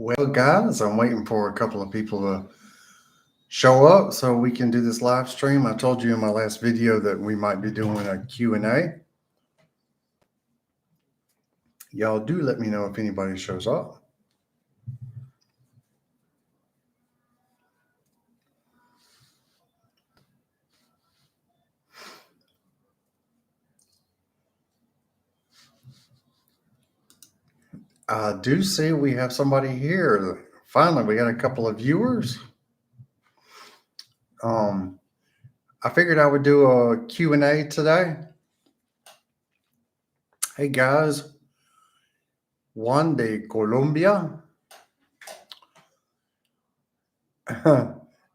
Well, guys, I'm waiting for a couple of people to show up so we can do this live stream. I told you in my last video that we might be doing a Q&A. Y'all do let me know if anybody shows up. I do see we have somebody here. Finally, we got a couple of viewers. I figured I would do a Q&A today. Hey guys, Juan de Colombia.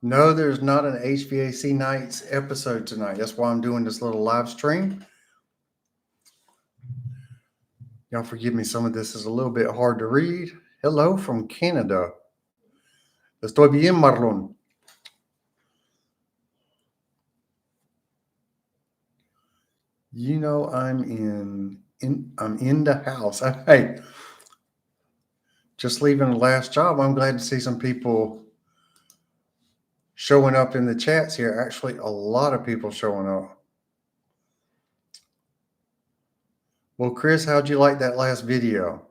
No, there's not an HVAC Knights episode tonight. That's why I'm doing this little live stream. Y'all forgive me, some of this is a little bit hard to read. Hello from Canada. Estoy bien, Marlon. You know I'm in the house. Hey, just leaving the last job. I'm glad to see some people showing up in the chats here. Actually, a lot of people showing up. Well, Chris, how'd you like that last video?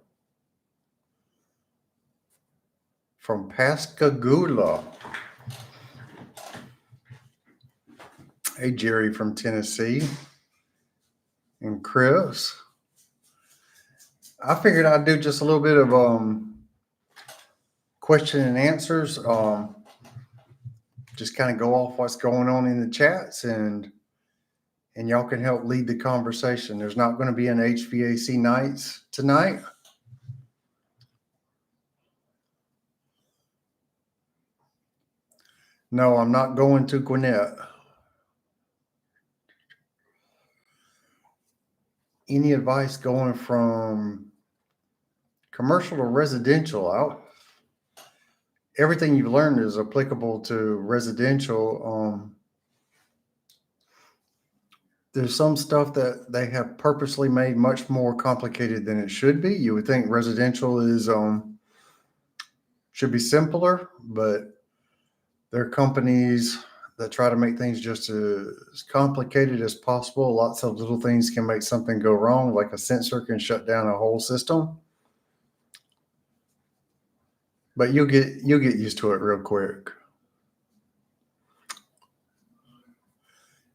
From Pascagoula. Hey, Jerry from Tennessee. And Chris. I figured I'd do just a little bit of question and answers. Just kind of go off what's going on in the chats and y'all can help lead the conversation. There's not going to be an HVAC Nights tonight. No, I'm not going to Gwinnett. Any advice going from commercial to residential? Everything you've learned is applicable to residential. There's some stuff that they have purposely made much more complicated than it should be. You would think residential is should be simpler, but there are companies that try to make things just as complicated as possible. Lots of little things can make something go wrong, like a sensor can shut down a whole system. But you'll get used to it real quick.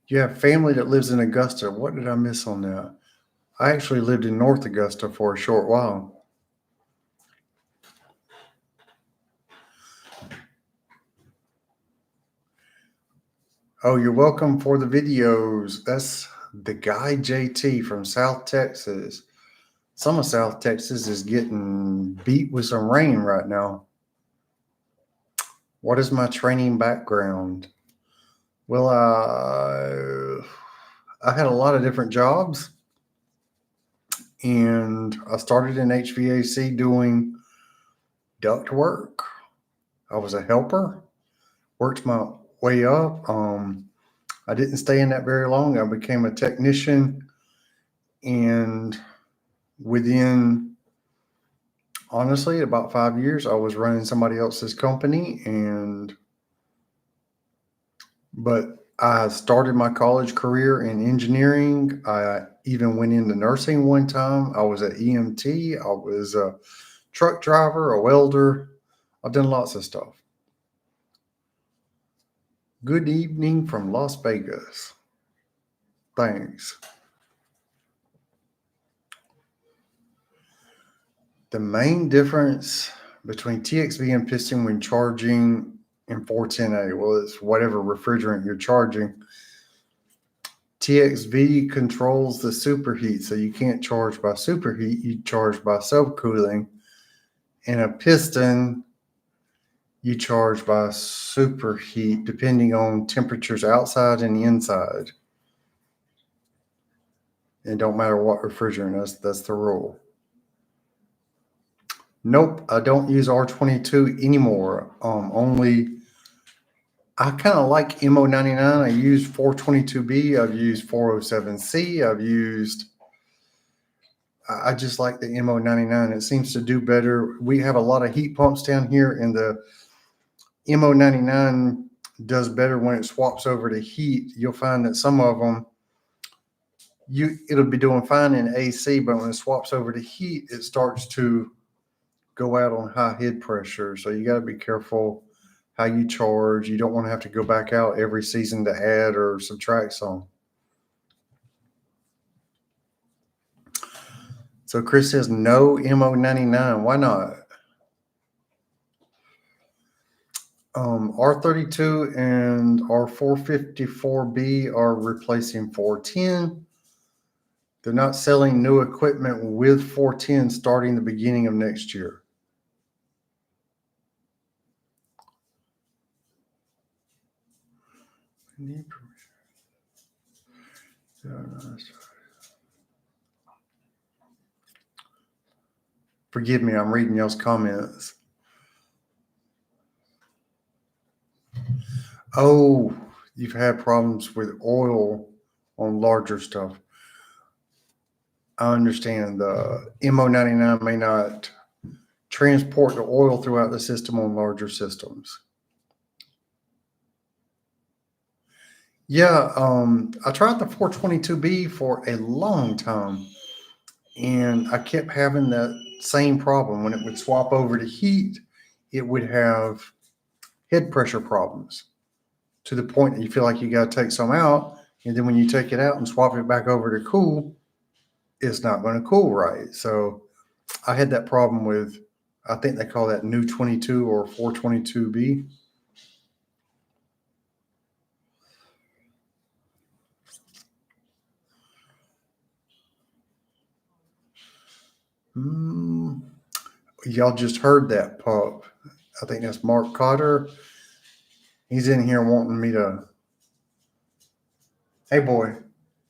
You have family that lives in Augusta. What did I miss on that? I actually lived in North Augusta for a short while. Oh, you're welcome for the videos. That's the guy JT from South Texas. Some of South Texas is getting beat with some rain right now. What is my training background? Well, I had a lot of different jobs, and I started in HVAC doing duct work. I was a helper, worked my way up. I didn't stay in that very long. I became a technician, and within, honestly, about 5 years, I was running somebody else's company. But I started my college career in engineering. I even went into nursing one time. I was an EMT. I was a truck driver, a welder. I've done lots of stuff. Good evening from Las Vegas. Thanks. The main difference between TXV and piston when charging in 410A, well, it's whatever refrigerant you're charging. TXV controls the superheat, so you can't charge by superheat, you charge by subcooling. In a piston, you charge by superheat depending on temperatures outside and inside. It don't matter what refrigerant, that's the rule. Nope, I don't use R22 anymore. I kind of like MO99. I use 422B. I've used 407C. I've used I just like the MO99. It seems to do better. We have a lot of heat pumps down here, and the MO99 does better when it swaps over to heat. You'll find that some of them, it'll be doing fine in AC, but when it swaps over to heat, it starts to go out on high head pressure. So you got to be careful how you charge. You don't want to have to go back out every season to add or subtract some. So Chris says no MO99. Why not? R32 and R454B are replacing 410. They're not selling new equipment with 410 starting the beginning of next year. Forgive me, I'm reading y'all's comments. Oh, you've had problems with oil on larger stuff. I understand the MO99 may not transport the oil throughout the system on larger systems. Yeah, I tried the 422B for a long time, and I kept having that same problem. When it would swap over to heat, it would have head pressure problems to the point that you feel like you got to take some out, and then when you take it out and swap it back over to cool, it's not going to cool right. So I had that problem with, I think they call that new 22 or 422B. Y'all just heard that pup. I think that's Mark Cotter. He's in here wanting me to. Hey, boy.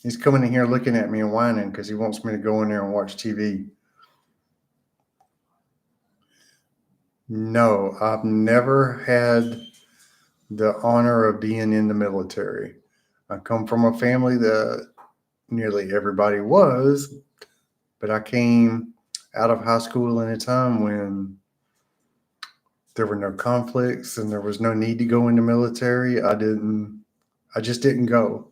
He's coming in here looking at me and whining because he wants me to go in there and watch TV. No, I've never had the honor of being in the military. I come from a family that nearly everybody was, but I came out of high school in a time when there were no conflicts and there was no need to go in the military. I just didn't go.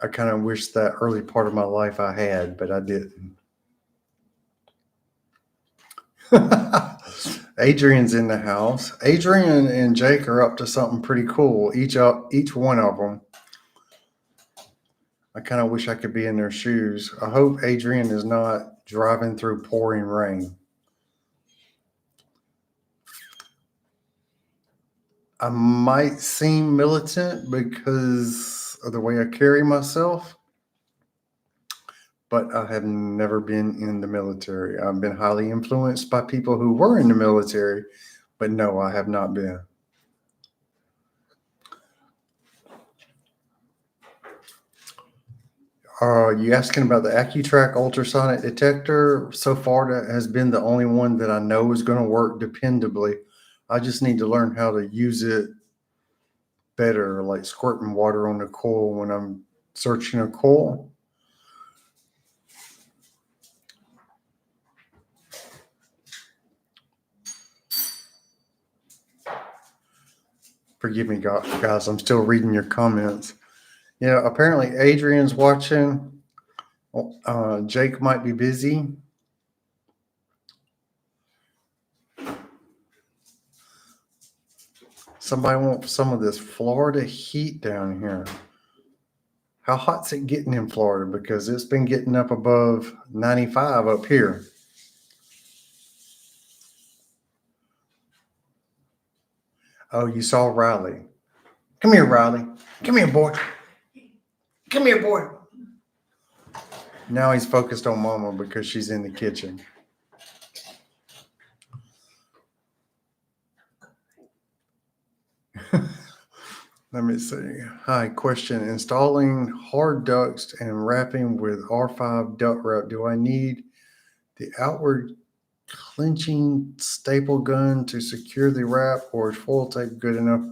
I kind of wish that early part of my life I had, but I didn't. Adrian's in the house. Adrian and Jake are up to something pretty cool. Each one of them. I kind of wish I could be in their shoes. I hope Adrian is not driving through pouring rain. I might seem militant because of the way I carry myself, but I have never been in the military. I've been highly influenced by people who were in the military, but no, I have not been. You asking about the AccuTrack ultrasonic detector? So far, that has been the only one that I know is going to work dependably. I just need to learn how to use it better, like squirting water on the coil when I'm searching a coil. Forgive me, guys. I'm still reading your comments. Yeah, apparently Adrian's watching. Jake might be busy. Somebody wants some of this Florida heat down here. How hot's it getting in Florida? Because it's been getting up above 95 up here. Oh, you saw Riley. Come here, Riley. Come here, boy. Come here, boy. Now he's focused on Mama because she's in the kitchen. Let me see. Hi, question. Installing hard ducts and wrapping with R5 duct wrap. Do I need the outward clenching staple gun to secure the wrap, or is foil tape good enough?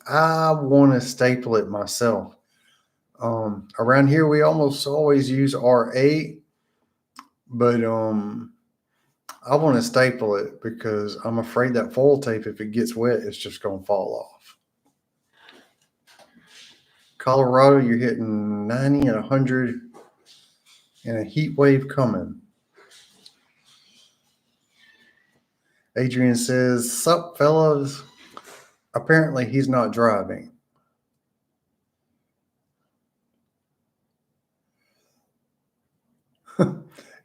I want to staple it myself. Around here, we almost always use R8. But I want to staple it because I'm afraid that foil tape, if it gets wet, it's just going to fall off. Colorado, you're hitting 90 and 100 and a heat wave coming. Adrian says, "Sup, fellas?" Apparently, he's not driving.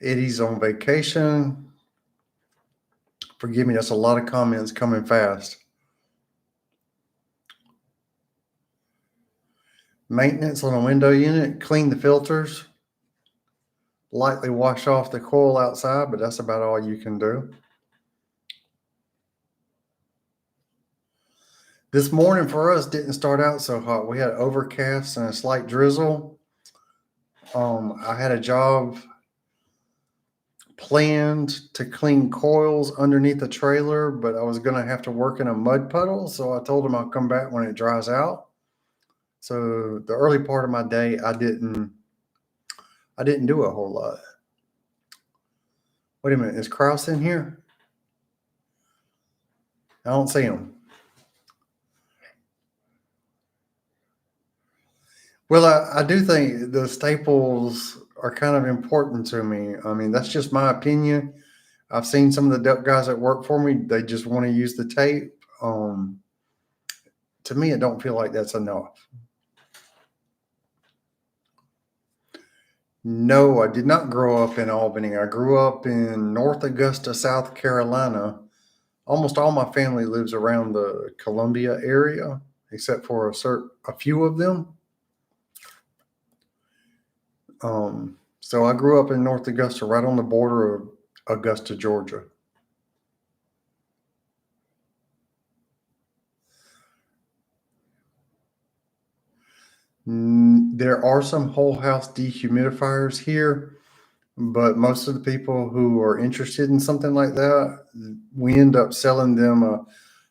Eddie's on vacation. Forgive me, that's a lot of comments coming fast. Maintenance on a window unit, clean the filters, lightly wash off the coil outside, but that's about all you can do. This morning for us didn't start out so hot. We had overcast and a slight drizzle. I had a job planned to clean coils underneath the trailer, but I was going to have to work in a mud puddle. So I told him I'll come back when it dries out. So the early part of my day, I didn't do a whole lot. Wait a minute, is Kraus in here? I don't see him. Well, I do think the staples are kind of important to me. I mean, that's just my opinion. I've seen some of the duct guys that work for me, they just want to use the tape. To me, it don't feel like that's enough. No, I did not grow up in Albany. I grew up in North Augusta, South Carolina. Almost all my family lives around the Columbia area, except for a few of them. So I grew up in North Augusta, right on the border of Augusta, Georgia. There are some whole house dehumidifiers here, but most of the people who are interested in something like that, we end up selling them a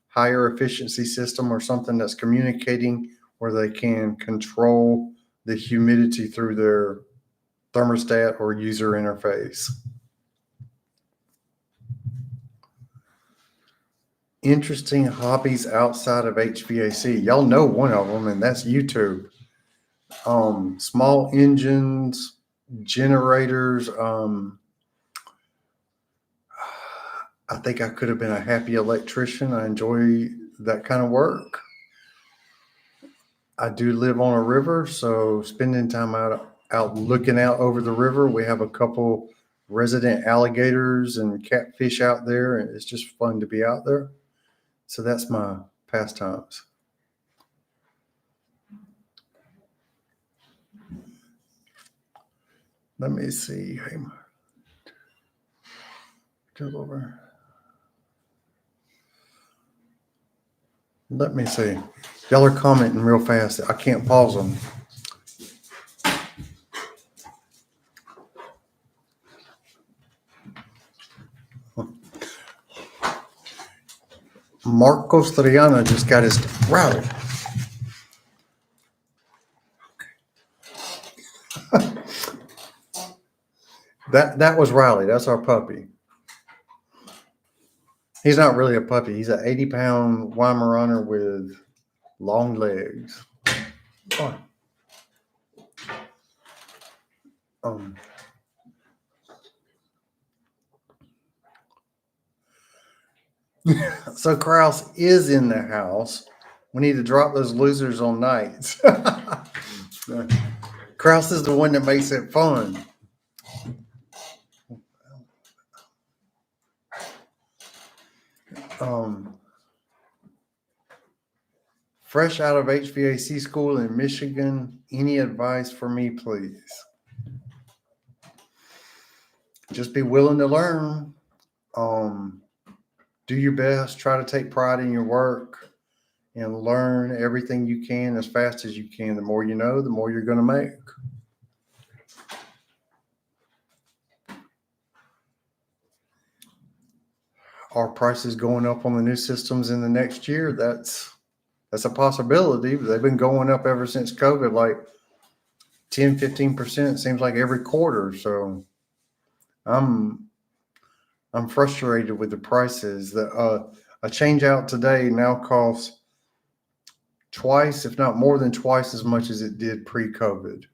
higher efficiency system or something that's communicating where they can control the humidity through their thermostat or user interface. Interesting hobbies outside of HVAC. Y'all know one of them, and that's YouTube. Small engines, generators. I think I could have been a happy electrician. I enjoy that kind of work. I do live on a river, so spending time out looking out over the river. We have a couple resident alligators and catfish out there, and it's just fun to be out there. So that's my pastimes. Let me see. Hey, go over. Let me see. Y'all are commenting real fast. I can't pause them. Marcos Triana just got his Riley. That was Riley. That's our puppy. He's not really a puppy. He's an 80-pound Weimaraner with long legs. So Kraus is in the house. We need to drop those losers on nights. Kraus is the one that makes it fun. Fresh out of HVAC school in Michigan, any advice for me, please? Just be willing to learn. Do your best. Try to take pride in your work and learn everything you can as fast as you can. The more you know, the more you're going to make. Are prices going up on the new systems in the next year? That's a possibility, but they've been going up ever since COVID, like 10, 15%, seems like every quarter. So I'm I'm frustrated with the prices. A change out today now costs twice, if not more than twice as much as it did pre-COVID.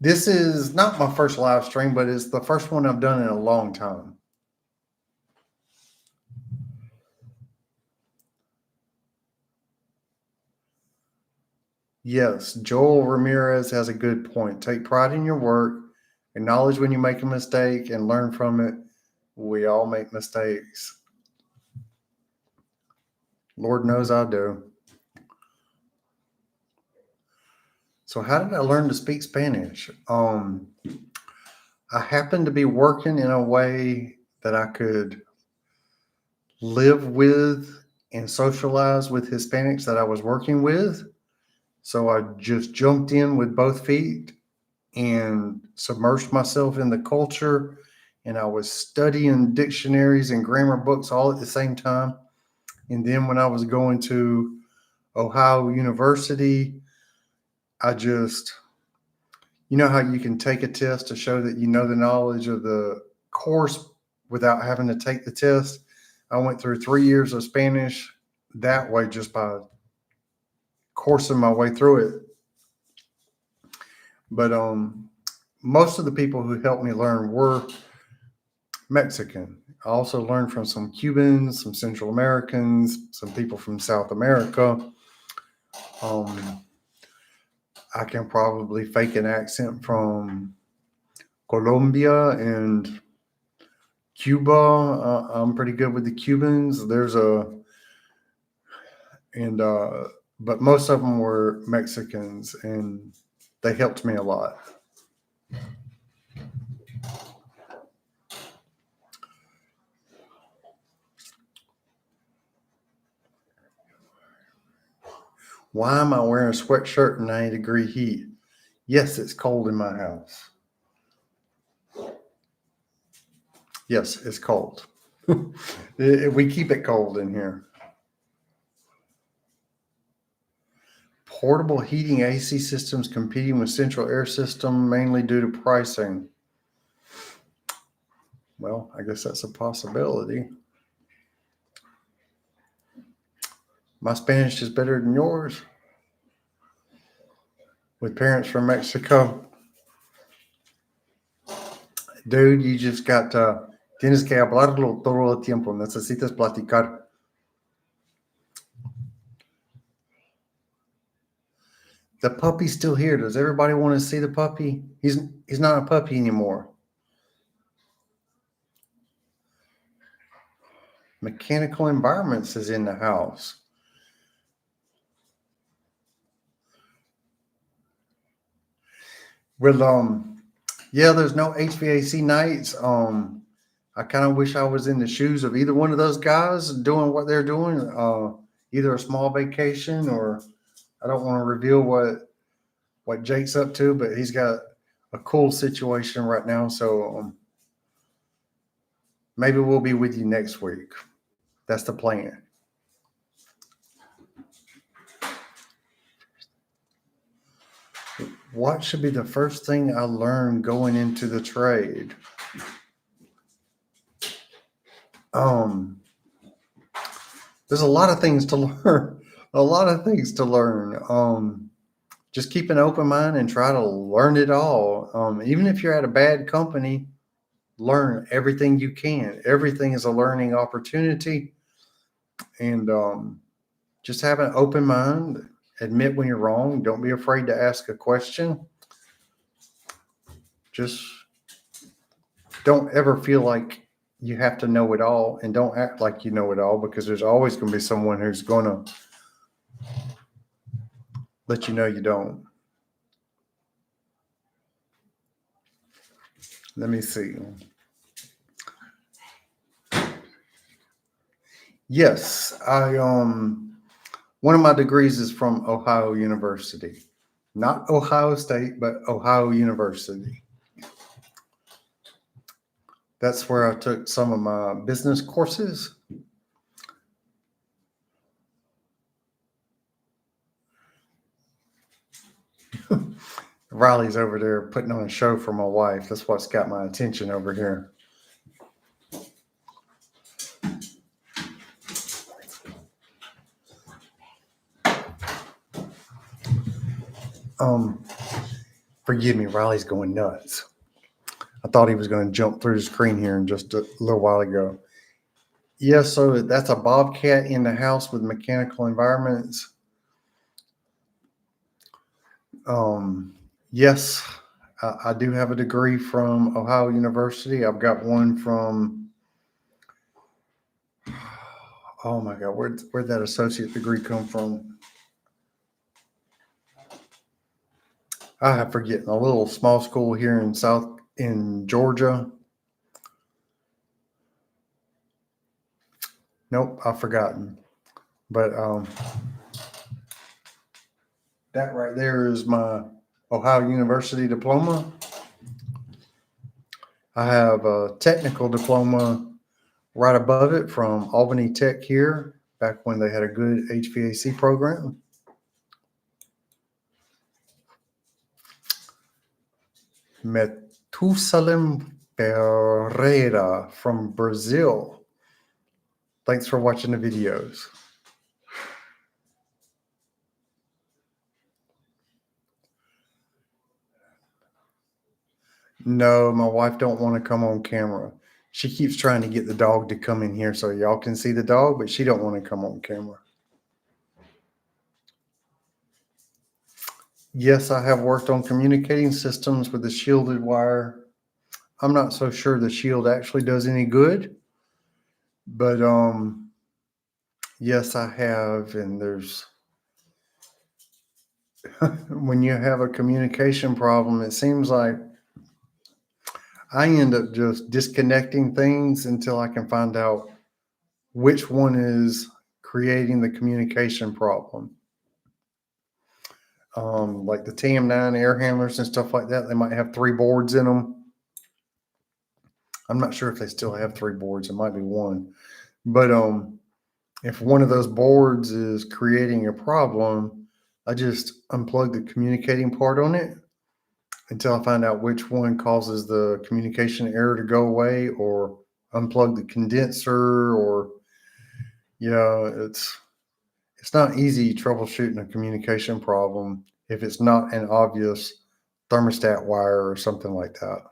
This is not my first live stream, but it's the first one I've done in a long time. Yes, Joel Ramirez has a good point. Take pride in your work, acknowledge when you make a mistake, and learn from it. We all make mistakes. Lord knows I do. So, how did I learn to speak Spanish? I happened to be working in a way that I could live with and socialize with Hispanics that I was working with. So I just jumped in with both feet and submerged myself in the culture. And I was studying dictionaries and grammar books all at the same time. And then when I was going to Ohio University, I just, you know how you can take a test to show that you know the knowledge of the course without having to take the test? I went through 3 years of Spanish that way just by coursing my way through it. But most of the people who helped me learn were Mexican. I also learned from some Cubans, some Central Americans, some people from South America. I can probably fake an accent from Colombia and Cuba. I'm pretty good with the Cubans. But most of them were Mexicans, and they helped me a lot. Why am I wearing a sweatshirt in 90-degree heat? Yes, it's cold in my house. Yes, it's cold. We keep it cold in here. Portable heating AC systems competing with central air system mainly due to pricing. Well, I guess that's a possibility. My Spanish is better than yours. With parents from Mexico. Dude, you just got tienes que hablarlo todo el tiempo. Necesitas platicar. The puppy's still here. Does everybody want to see the puppy? He's not a puppy anymore. Mechanical Environments is in the house. Well, yeah, there's no HVAC Knights. I kind of wish I was in the shoes of either one of those guys doing what they're doing. Either a small vacation or I don't want to reveal what Jake's up to, but he's got a cool situation right now. So maybe we'll be with you next week. That's the plan. What should be the first thing I learn going into the trade? There's a lot of things to learn. A lot of things to learn. Just keep an open mind and try to learn it all. Even if you're at a bad company, learn everything you can. Everything is a learning opportunity. And just have an open mind. Admit when you're wrong. Don't be afraid to ask a question. Just don't ever feel like you have to know it all, and don't act like you know it all, because there's always going to be someone who's going to let you know you don't. Let me see. Yes, I one of my degrees is from Ohio University. Not Ohio State, but Ohio University. That's where I took some of my business courses. Riley's over there putting on a show for my wife. That's what's got my attention over here. Um, Forgive me, Riley's going nuts. I thought he was going to jump through the screen here in just a little while ago. Yes, so that's a Bobcat in the house with mechanical environments. Yes, I do have a degree from Ohio University. I've got one from, oh my God, where'd that associate degree come from? I have forgotten, a little small school here in Georgia. Nope, I've forgotten. But that right there is my Ohio University diploma. I have a technical diploma right above it from Albany Tech here, back when they had a good HVAC program. Metusalem Pereira from Brazil. Thanks for watching the videos. No, my wife don't want to come on camera. She keeps trying to get the dog to come in here so y'all can see the dog, but she don't want to come on camera. Yes, I have worked on communicating systems with a shielded wire. I'm not so sure the shield actually does any good, but yes, I have. And there's when you have a communication problem, it seems like I end up just disconnecting things until I can find out which one is creating the communication problem. Like the TM9 air handlers and stuff like that, they might have 3 boards in them. I'm not sure if they still have 3 boards. It might be 1. But if one of those boards is creating a problem, I just unplug the communicating part on it until I find out which one causes the communication error to go away, or unplug the condenser, or it's not easy troubleshooting a communication problem if it's not an obvious thermostat wire or something like that.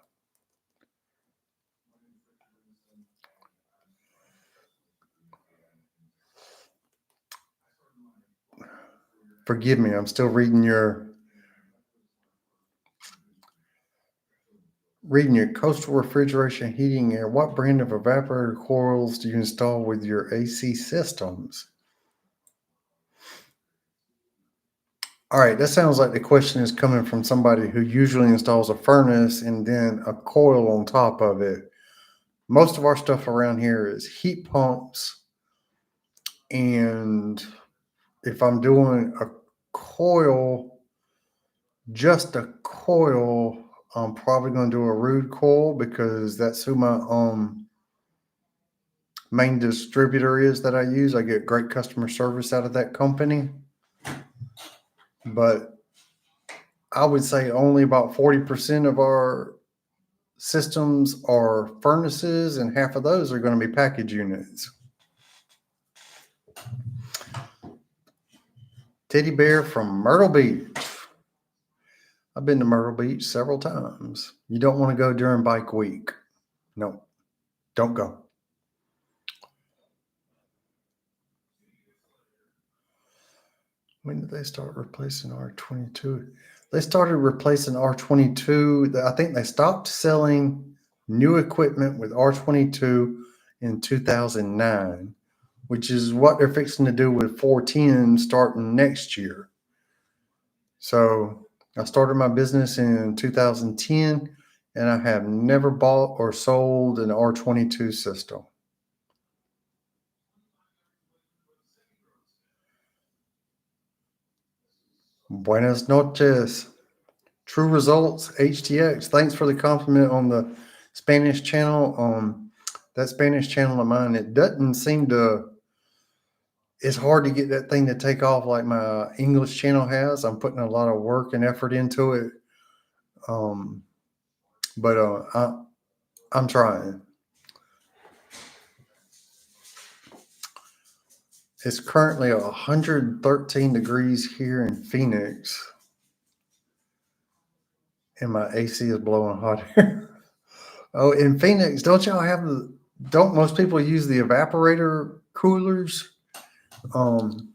Forgive me, I'm still reading your coastal refrigeration heating air. What brand of evaporator coils do you install with your AC systems? All right, that sounds like the question is coming from somebody who usually installs a furnace and then a coil on top of it. Most of our stuff around here is heat pumps, and if I'm doing a coil, just a coil, I'm probably going to do a Rude coil because that's who my main distributor is that I use. I get great customer service out of that company. But I would say only about 40% of our systems are furnaces, and half of those are going to be package units. Teddy Bear from Myrtle Beach. I've been to Myrtle Beach several times. You don't want to go during bike week. No, don't go. When did they start replacing R22? They started replacing R22. I think they stopped selling new equipment with R22 in 2009, which is what they're fixing to do with 410 starting next year. So I started my business in 2010, and I have never bought or sold an R22 system. Buenas noches. True Results HTX. Thanks for the compliment on the Spanish channel. That Spanish channel of mine, it doesn't seem to. It's hard to get that thing to take off like my English channel has. I'm putting a lot of work and effort into it. Um, but I'm trying. It's currently 113 degrees here in Phoenix, and my AC is blowing hot air. Oh, in Phoenix, don't y'all have the? Don't most people use the evaporator coolers? Um,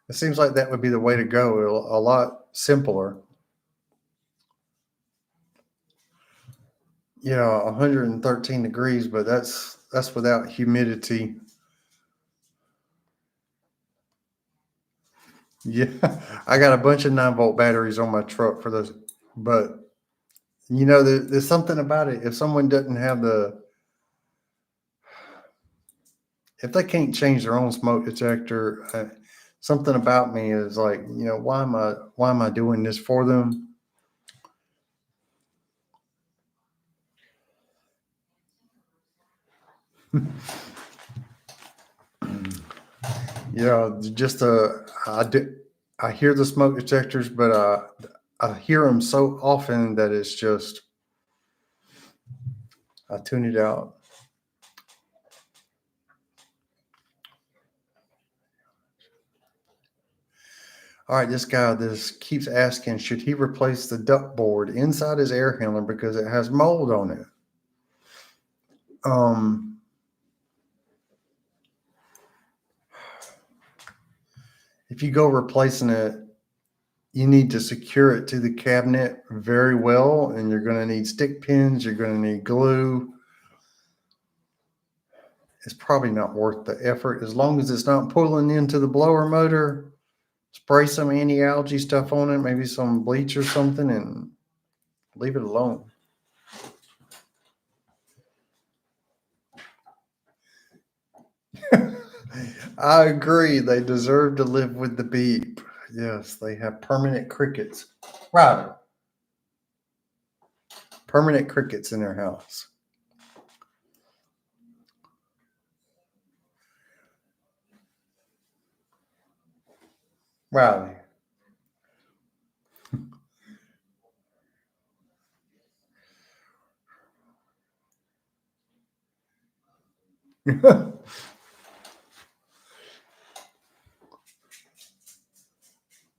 it seems like that would be the way to go. A lot simpler. Yeah, 113 degrees, but that's without humidity. Yeah, I got a bunch of 9-volt batteries on my truck for those, but there's something about it. If someone doesn't have if they can't change their own smoke detector, something about me is like, why am I doing this for them? Just I hear the smoke detectors, but I hear them so often that it's just I tune it out. All right, this guy this keeps asking, should he replace the duct board inside his air handler because it has mold on it? Um, if you go replacing it, you need to secure it to the cabinet very well, and you're going to need stick pins. You're going to need glue. It's probably not worth the effort as long as it's not pulling into the blower motor. Spray some anti-algae stuff on it, maybe some bleach or something, and leave it alone. I agree. They deserve to live with the beep. Yes, they have permanent crickets. Right. Permanent crickets in their house. Riley.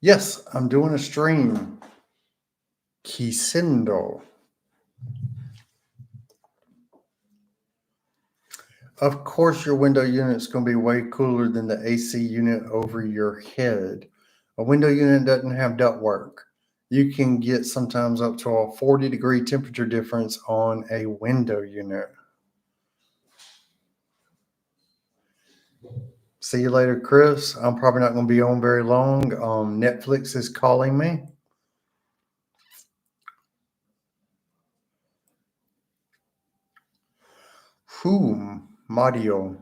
Yes, I'm doing a stream. Kisendo. Of course, your window unit's going to be way cooler than the AC unit over your head. A window unit doesn't have ductwork. You can get sometimes up to a 40-degree temperature difference on a window unit. See you later, Chris. I'm probably not going to be on very long. Netflix is calling me. Mario.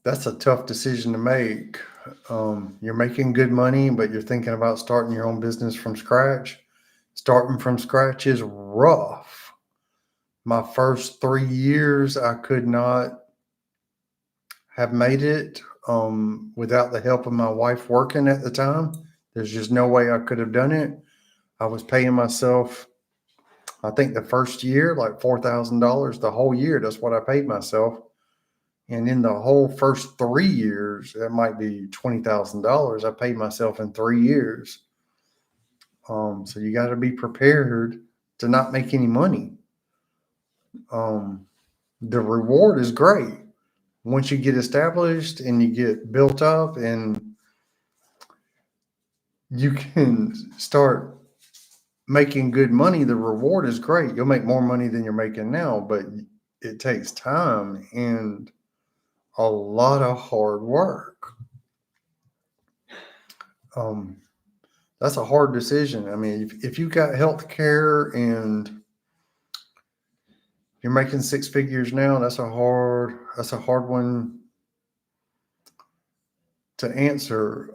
That's a tough decision to make. You're making good money, but you're thinking about starting your own business from scratch. Starting from scratch is rough. My first 3 years, I could not have made it without the help of my wife working at the time. There's just no way I could have done it. I was paying myself, I think the first year, like $4,000 the whole year. That's what I paid myself. And in the whole first 3 years, that might be $20,000 I paid myself in 3 years. So you got to be prepared to not make any money. Um, the reward is great once you get established and you get built up and you can start making good money. The reward is great. You'll make more money than you're making now, but it takes time and a lot of hard work. Um, that's a hard decision. I mean, if you got health care and you're making six figures now, that's a hard one to answer.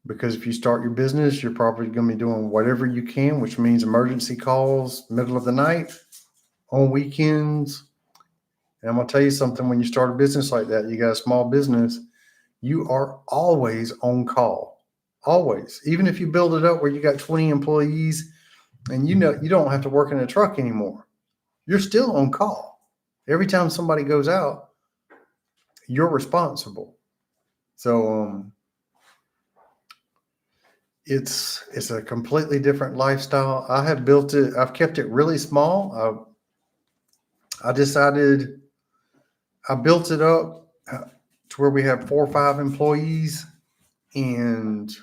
Because if you start your business, you're probably going to be doing whatever you can, which means emergency calls, middle of the night, on weekends. And I'm going to tell you something, when you start a business like that, you got a small business, you are always on call, always. Even if you build it up where you got 20 employees and you don't have to work in a truck anymore, you're still on call. Every time somebody goes out, you're responsible. So it's a completely different lifestyle. I have built it. I've kept it really small. I decided I built it up to where we have 4 or 5 employees, and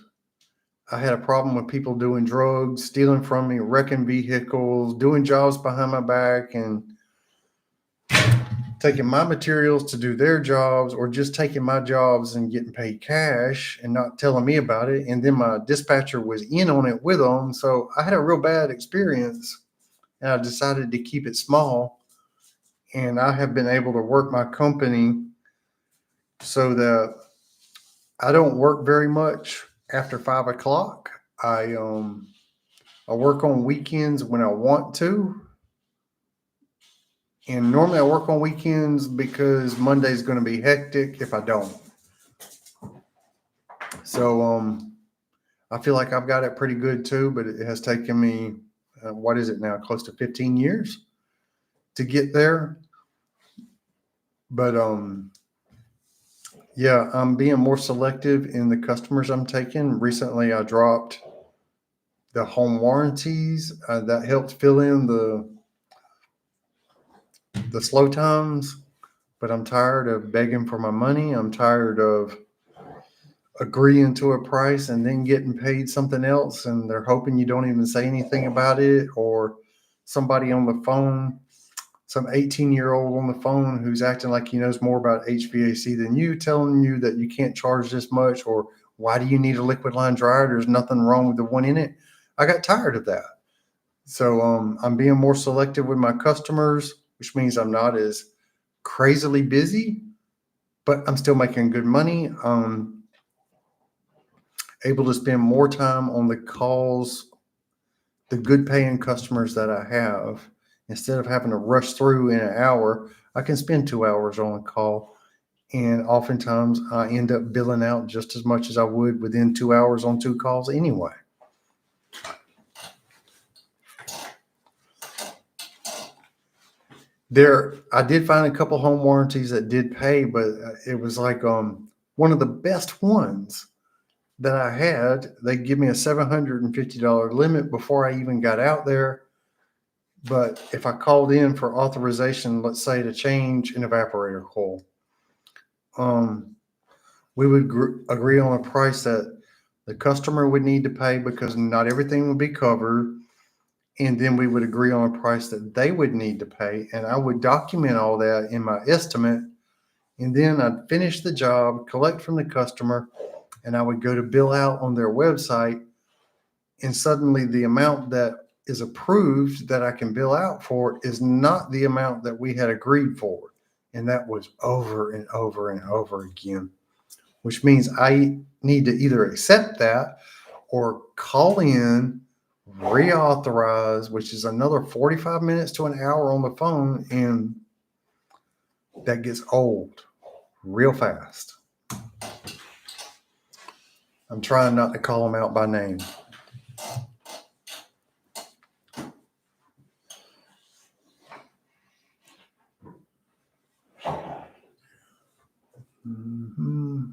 I had a problem with people doing drugs, stealing from me, wrecking vehicles, doing jobs behind my back, and taking my materials to do their jobs, or just taking my jobs and getting paid cash and not telling me about it. And then my dispatcher was in on it with them. So I had a real bad experience, and I decided to keep it small. And I have been able to work my company so that I don't work very much after 5 o'clock. I work on weekends when I want to. And normally I work on weekends because Monday's going to be hectic if I don't. So I feel like I've got it pretty good too, but it has taken me, what is it now, close to 15 years to get there. But yeah, I'm being more selective in the customers I'm taking. Recently, I dropped the home warranties. That helped fill in the slow times, but I'm tired of begging for my money. I'm tired of agreeing to a price and then getting paid something else, and they're hoping you don't even say anything about it, or somebody on the phone, some 18-year-old on the phone who's acting like he knows more about HVAC than you, telling you that you can't charge this much, or why do you need a liquid line dryer? There's nothing wrong with the one in it. I got tired of that. So I'm being more selective with my customers, which means I'm not as crazily busy, but I'm still making good money. Able to spend more time on the calls, the good paying customers that I have. Instead of having to rush through in an hour, I can spend 2 hours on a call. And oftentimes I end up billing out just as much as I would within 2 hours on 2 calls anyway. I did find a couple home warranties that did pay, but it was like one of the best ones that I had. They give me a $750 limit before I even got out there. But if I called in for authorization, let's say to change an evaporator coil, we would agree on a price that the customer would need to pay because not everything would be covered. And then we would agree on a price that they would need to pay. And I would document all that in my estimate. And then I'd finish the job, collect from the customer, and I would go to bill out on their website. And suddenly the amount that is approved that I can bill out for is not the amount that we had agreed for. And that was over and over and over again, which means I need to either accept that or call in, reauthorize, which is another 45 minutes to an hour on the phone. And that gets old real fast. I'm trying not to call them out by name. Mm-hmm.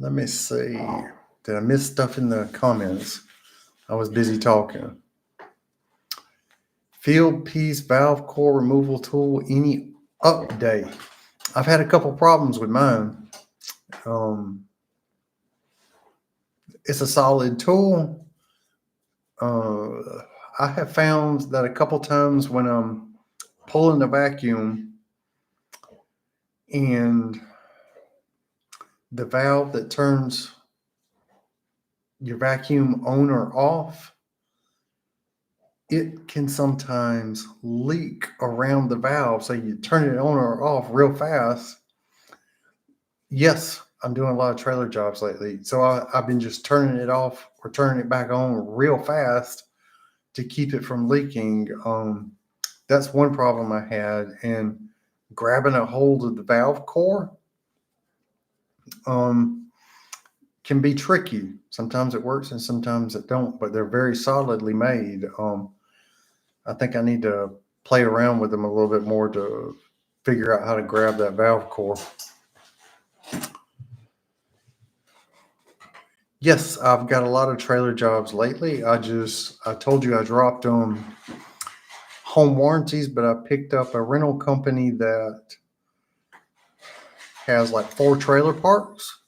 Let me see. Did I miss stuff in the comments? I was busy talking. Field piece valve core removal tool, any update? I've had a couple problems with mine. It's a solid tool. I have found that a couple times when I'm pulling the vacuum and the valve that turns your vacuum on or off, it can sometimes leak around the valve. So you turn it on or off real fast. Yes, I'm doing a lot of trailer jobs lately. So I've been just turning it off or turning it back on real fast to keep it from leaking. That's one problem I had. And grabbing a hold of the valve core can be tricky. Sometimes it works and sometimes it don't, but they're very solidly made. I think I need to play around with them a little bit more to figure out how to grab that valve core. Yes, I've got a lot of trailer jobs lately. I told you I dropped home warranties, but I picked up a rental company that has like 4 trailer parks,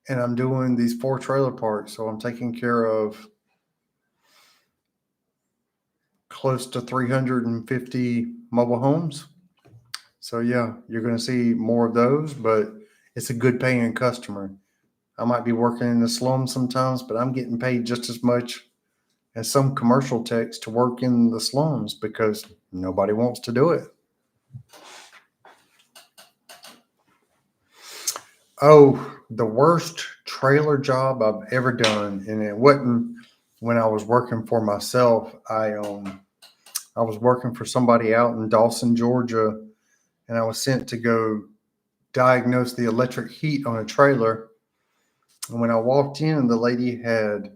and I'm doing these 4 trailer parks. So I'm taking care of close to 350 mobile homes. So yeah, you're going to see more of those, but it's a good paying customer. I might be working in the slum sometimes, but I'm getting paid just as much as some commercial techs to work in the slums because nobody wants to do it. Oh, the worst trailer job I've ever done, and it wasn't when I was working for myself. I was working for somebody out in Dawson, Georgia, and I was sent to go diagnose the electric heat on a trailer. And when I walked in, the lady had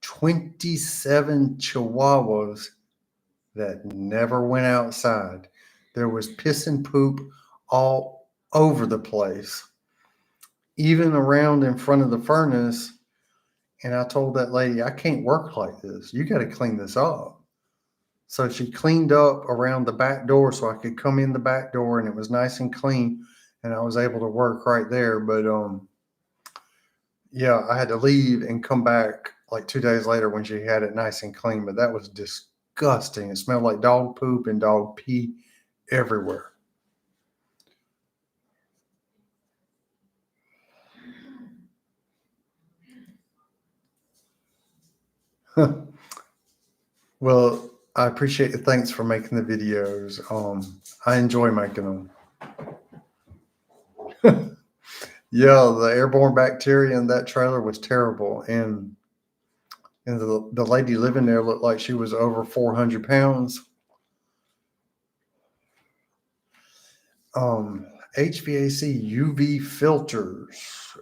27 chihuahuas that never went outside. There was piss and poop all over the place, even around in front of the furnace. And I told that lady, I can't work like this. You got to clean this up. So she cleaned up around the back door so I could come in the back door and it was nice and clean and I was able to work right there. But yeah, I had to leave and come back like 2 days later when she had it nice and clean. But that was disgusting. It smelled like dog poop and dog pee everywhere. Well, I appreciate the thanks for making the videos. I enjoy making them. Yeah, the airborne bacteria in that trailer was terrible, and the lady living there looked like she was over 400 pounds. HVAC UV filters.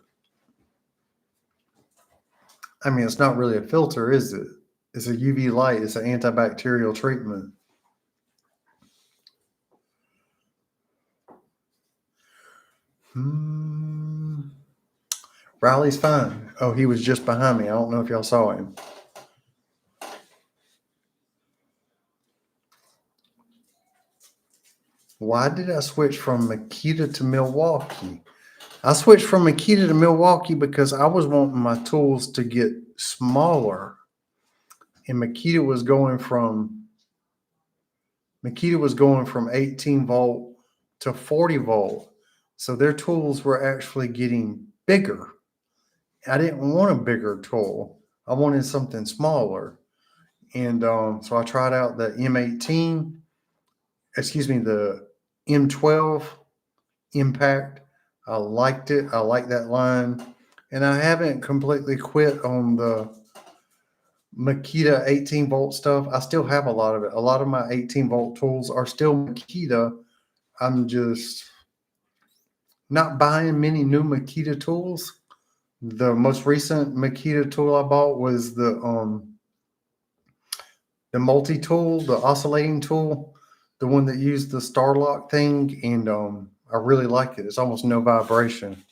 I mean, it's not really a filter, is it? It's a UV light. It's an antibacterial treatment. Riley's fine. Oh, he was just behind me. I don't know if y'all saw him. Why did I switch from Makita to Milwaukee? I switched from Makita to Milwaukee because I was wanting my tools to get smaller. And Makita was going from 18 volt to 40 volt. So their tools were actually getting bigger. I didn't want a bigger tool. I wanted something smaller. And so I tried out the M18, the M12 Impact. I liked it. I like that line. And I haven't completely quit on the Makita 18 volt stuff. I still have a lot of it. A lot of my 18 volt tools are still Makita. I'm just not buying many new Makita tools. The most recent Makita tool I bought was the multi-tool, the oscillating tool, the one that used the Starlock thing, and I really like it. It's almost no vibration.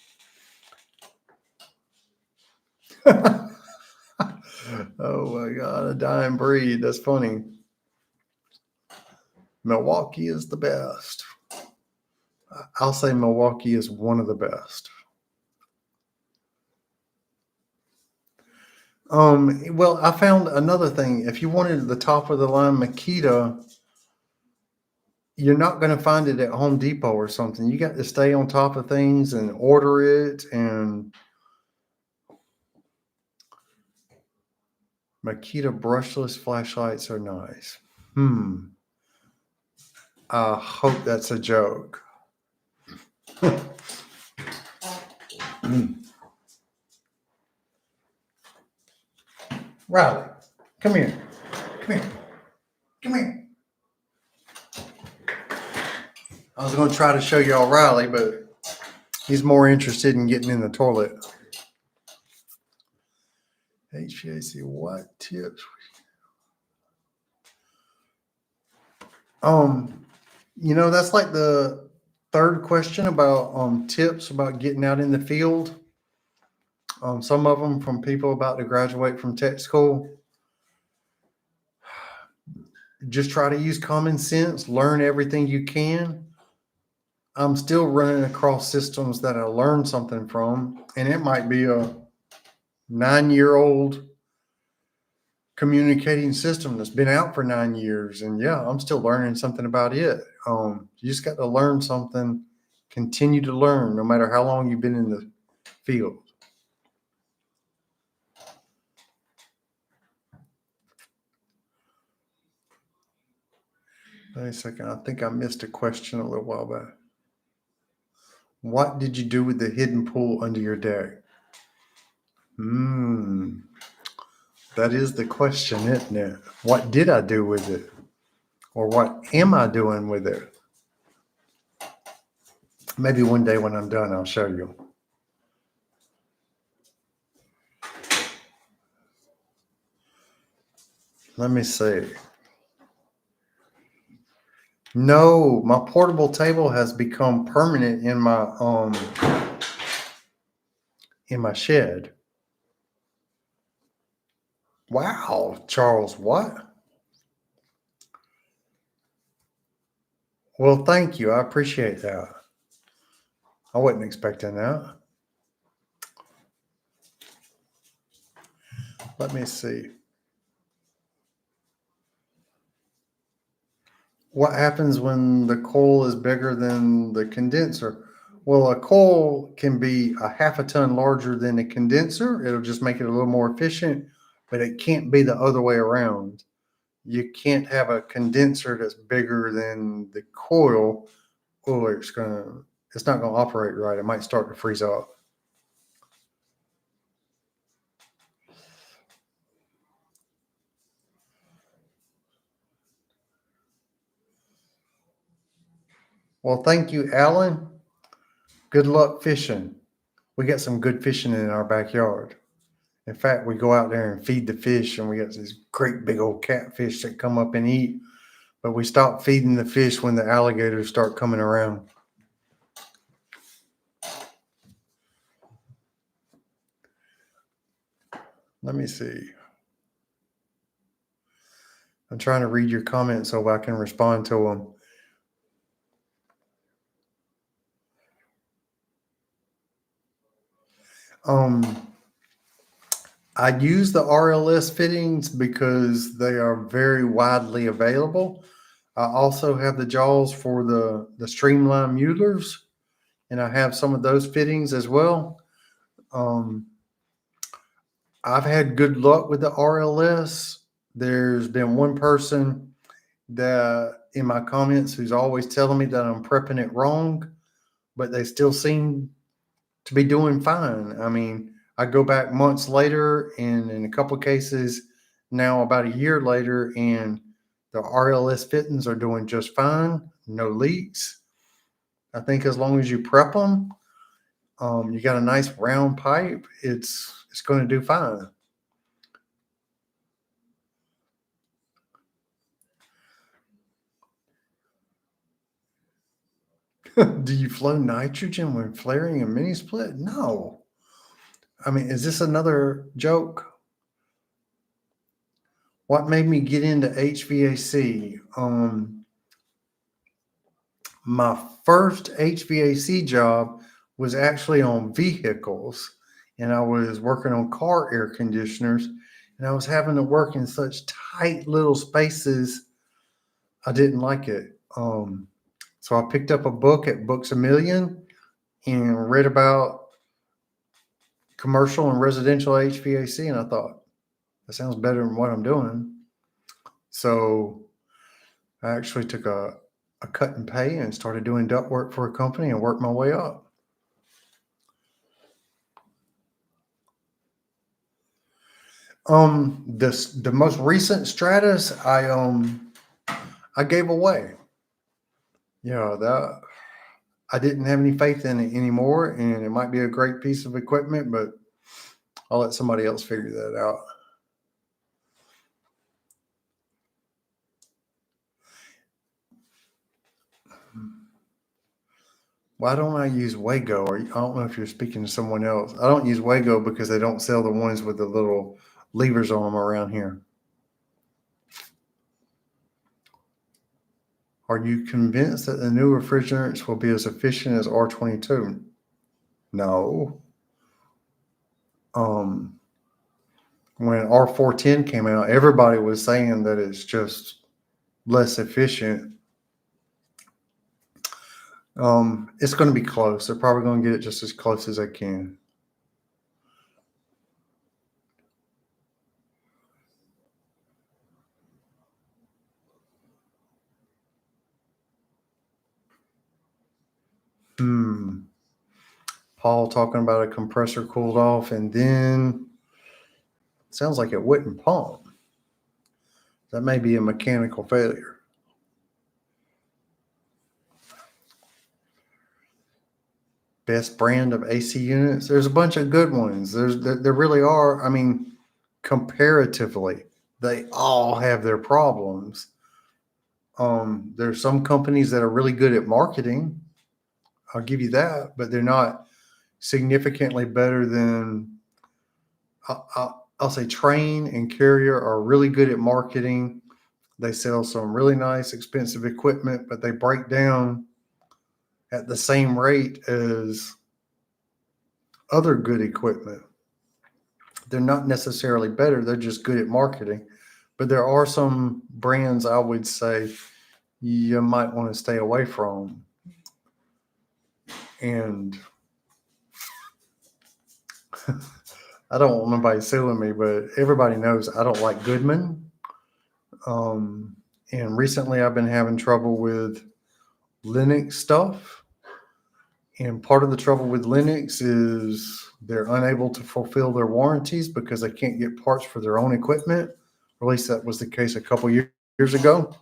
Oh my God, a dying breed. That's funny. Milwaukee is the best. I'll say Milwaukee is one of the best. Well, I found another thing. If you wanted the top of the line Makita, you're not going to find it at Home Depot or something. You got to stay on top of things and order it. And Makita brushless flashlights are nice. I hope that's a joke. Riley, come here. Come here. Come here. I was going to try to show y'all Riley, but He's more interested in getting in the toilet. HVAC, what tips? That's like the third question about tips about getting out in the field. Some of them from people about to graduate from tech school. Just try to use common sense, learn everything you can. I'm still running across systems that I learned something from, and it might be a 9-year-old communicating system that's been out for 9 years. And yeah, I'm still learning something about it. You just got to learn something, continue to learn, no matter how long you've been in the field. Wait a second. I think I missed a question a little while back. What did you do with the hidden pool under your deck? That is the question, isn't it? What did I do with it? Or what am I doing with it? Maybe one day when I'm done, I'll show you. Let me see. No, my portable table has become permanent in my shed. Wow, Charles, what? Well, thank you. I appreciate that. I wasn't expecting that. Let me see. What happens when the coil is bigger than the condenser? Well, a coil can be a half a ton larger than a condenser. It'll just make it a little more efficient, but it can't be the other way around. You can't have a condenser that's bigger than the coil, or it's not gonna operate right. It might start to freeze up. Well, thank you, Alan. Good luck fishing. We got some good fishing in our backyard. In fact, we go out there and feed the fish, and we got these great big old catfish that come up and eat. But we stop feeding the fish when the alligators start coming around. Let me see. I'm trying to read your comments so I can respond to them. I use the RLS fittings because they are very widely available. I also have the jaws for the Streamline Muellers, and I have some of those fittings as well. I've had good luck with the RLS. There's been one person that in my comments who's always telling me that I'm prepping it wrong, but they still seem to be doing fine. I mean, I go back months later, and in a couple of cases now about a year later, and the RLS fittings are doing just fine. No leaks. I think as long as you prep them, you got a nice round pipe, it's going to do fine. Do you flow nitrogen when flaring a mini split? No. I mean, is this another joke? What made me get into HVAC? My first HVAC job was actually on vehicles, and I was working on car air conditioners, and I was having to work in such tight little spaces. I didn't like it. So I picked up a book at Books A Million and read about commercial and residential HVAC, and I thought, that sounds better than what I'm doing. So I actually took a cut in pay and started doing duct work for a company and worked my way up. The most recent Stratus I gave away. Yeah, that I didn't have any faith in it anymore, and it might be a great piece of equipment, but I'll let somebody else figure that out. Why don't I use Wago? Or I don't know if you're speaking to someone else. I don't use Wago because they don't sell the ones with the little levers on them around here. Are you convinced that the new refrigerants will be as efficient as R22? No. When R410 came out, everybody was saying that it's just less efficient. It's going to be close. They're probably going to get it just as close as they can. Paul talking about a compressor cooled off and then sounds like it wouldn't pump. That may be a mechanical failure. Best brand of AC units. There's a bunch of good ones. There really are. I mean, comparatively, they all have their problems. There's some companies that are really good at marketing. I'll give you that, but they're not significantly better than. I'll say Train and Carrier are really good at marketing. They sell some really nice, expensive equipment, but they break down at the same rate as other good equipment. They're not necessarily better, they're just good at marketing. But there are some brands I would say you might want to stay away from. And I don't want nobody suing me, but everybody knows I don't like Goodman. And recently I've been having trouble with Linux stuff. And part of the trouble with Linux is they're unable to fulfill their warranties because they can't get parts for their own equipment. Or at least that was the case a couple years ago.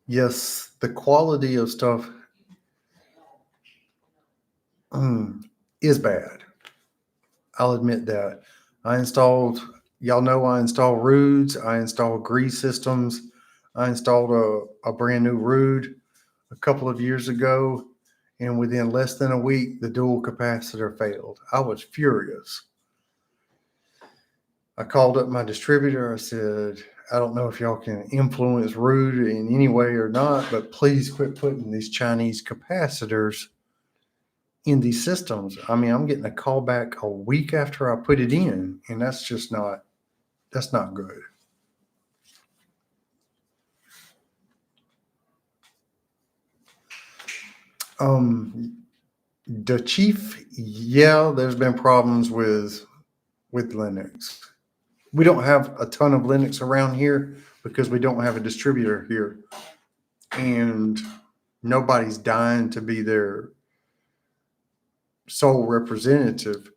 Yes, the quality of stuff is bad. I'll admit that. Y'all know I installed Roods, I installed grease systems, I installed a brand new Rood a couple of years ago, and within less than a week, the dual capacitor failed. I was furious. I called up my distributor. I said, I don't know if y'all can influence Rood in any way or not, but please quit putting these Chinese capacitors in these systems. I mean, I'm getting a call back a week after I put it in, and that's not good. The Chief, yeah, there's been problems with Linux. We don't have a ton of Linux around here because we don't have a distributor here, and nobody's dying to be their sole representative.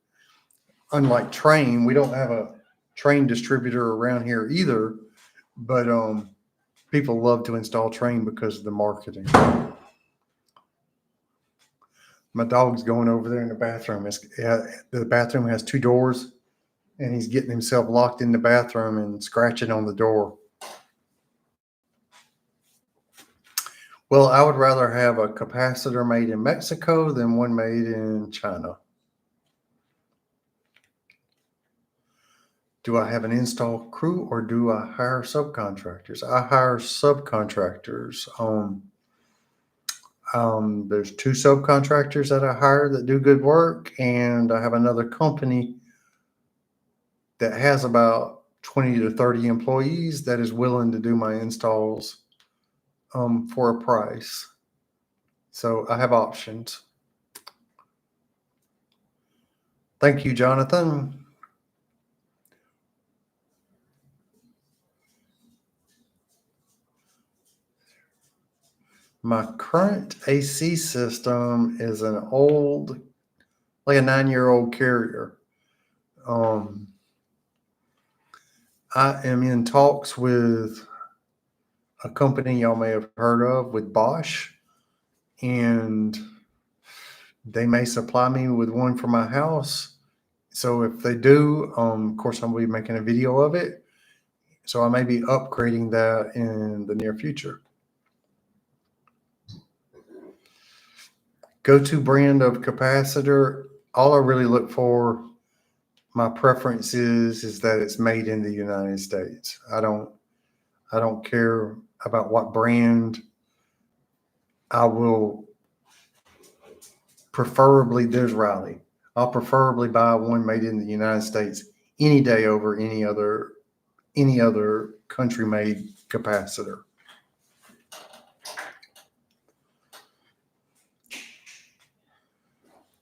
Unlike Train, we don't have a Train distributor around here either, but people love to install Train because of the marketing. My dog's going over there in the bathroom. The bathroom has two doors, and he's getting himself locked in the bathroom and scratching on the door. Well, I would rather have a capacitor made in Mexico than one made in China. Do I have an install crew or do I hire subcontractors? I hire subcontractors. There's two subcontractors that I hire that do good work, and I have another company that has about 20 to 30 employees that is willing to do my installs for a price. So I have options. Thank you, Jonathan. My current AC system is an old, like a 9-year-old Carrier. I am in talks with a company y'all may have heard of with Bosch, and they may supply me with one for my house. So if they do, of course, I'll be making a video of it. So I may be upgrading that in the near future. Go-to brand of capacitor. All I really look for, my preference is that it's made in the United States. I don't care about what brand. I will preferably, there's Riley. I'll preferably buy one made in the United States any day over any other country made capacitor.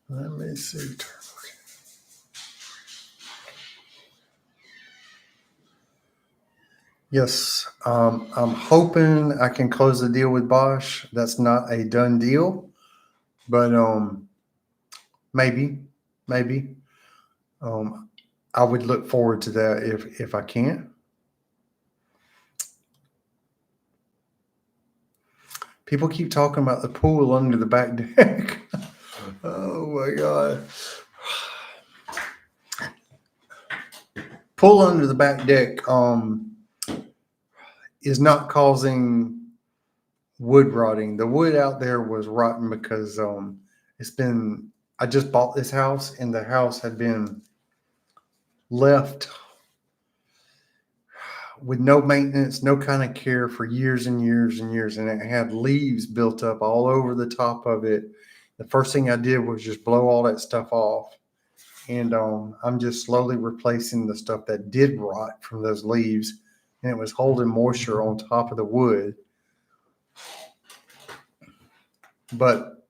Let me see. Yes, I'm hoping I can close the deal with Bosch. That's not a done deal, but maybe. I would look forward to that if I can. People keep talking about the pool under the back deck. Oh my God. Pool under the back deck is not causing wood rotting. The wood out there was rotten because I just bought this house and the house had been left with no maintenance, no kind of care for years and years and years. And it had leaves built up all over the top of it. The first thing I did was just blow all that stuff off. And I'm just slowly replacing the stuff that did rot from those leaves. And it was holding moisture on top of the wood. But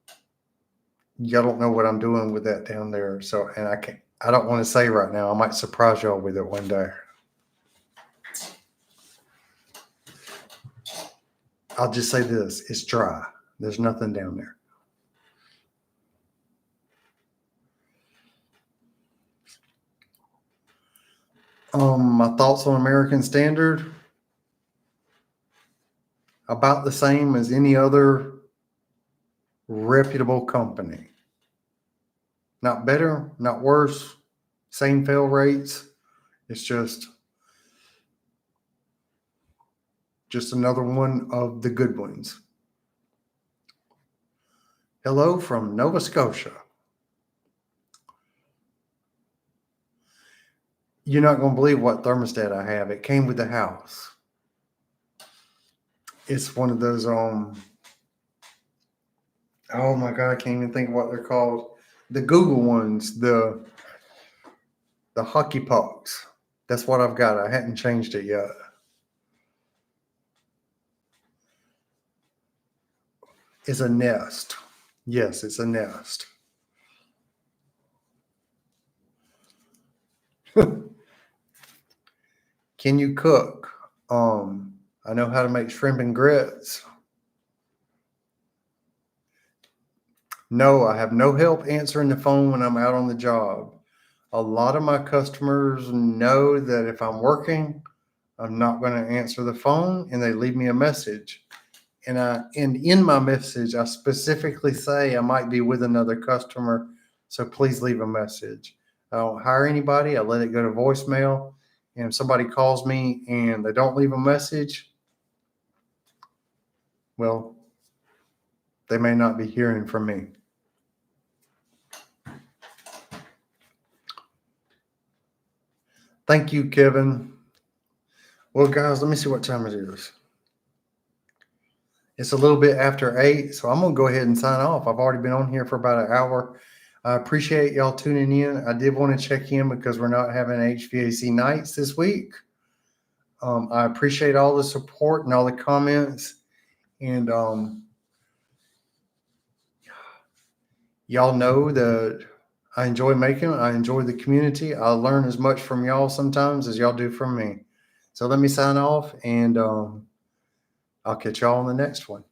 y'all don't know what I'm doing with that down there. So, and I don't want to say right now. I might surprise y'all with it one day. I'll just say this, it's dry. There's nothing down there. My thoughts on American Standard, about the same as any other reputable company. Not better, not worse, same fail rates. It's just another one of the good ones. Hello from Nova Scotia. You're not going to believe what thermostat I have. It came with the house. It's one of those, oh my God, I can't even think of what they're called. The Google ones, the hockey pucks. That's what I've got. I hadn't changed it yet. It's a Nest. Yes, it's a Nest. Can you cook? I know how to make shrimp and grits. No, I have no help answering the phone when I'm out on the job. A lot of my customers know that if I'm working, I'm not going to answer the phone, and they leave me a message. And in my message, I specifically say I might be with another customer, so please leave a message. I don't hire anybody. I let it go to voicemail. And if somebody calls me and they don't leave a message, well, they may not be hearing from me. Thank you, Kevin. Well, guys, let me see what time it is. It's a little bit after 8, so I'm going to go ahead and sign off. I've already been on here for about an hour. I appreciate y'all tuning in. I did want to check in because we're not having HVAC Nights this week. I appreciate all the support and all the comments. And y'all know that I enjoy making it. I enjoy the community. I learn as much from y'all sometimes as y'all do from me. So let me sign off, and I'll catch y'all on the next one.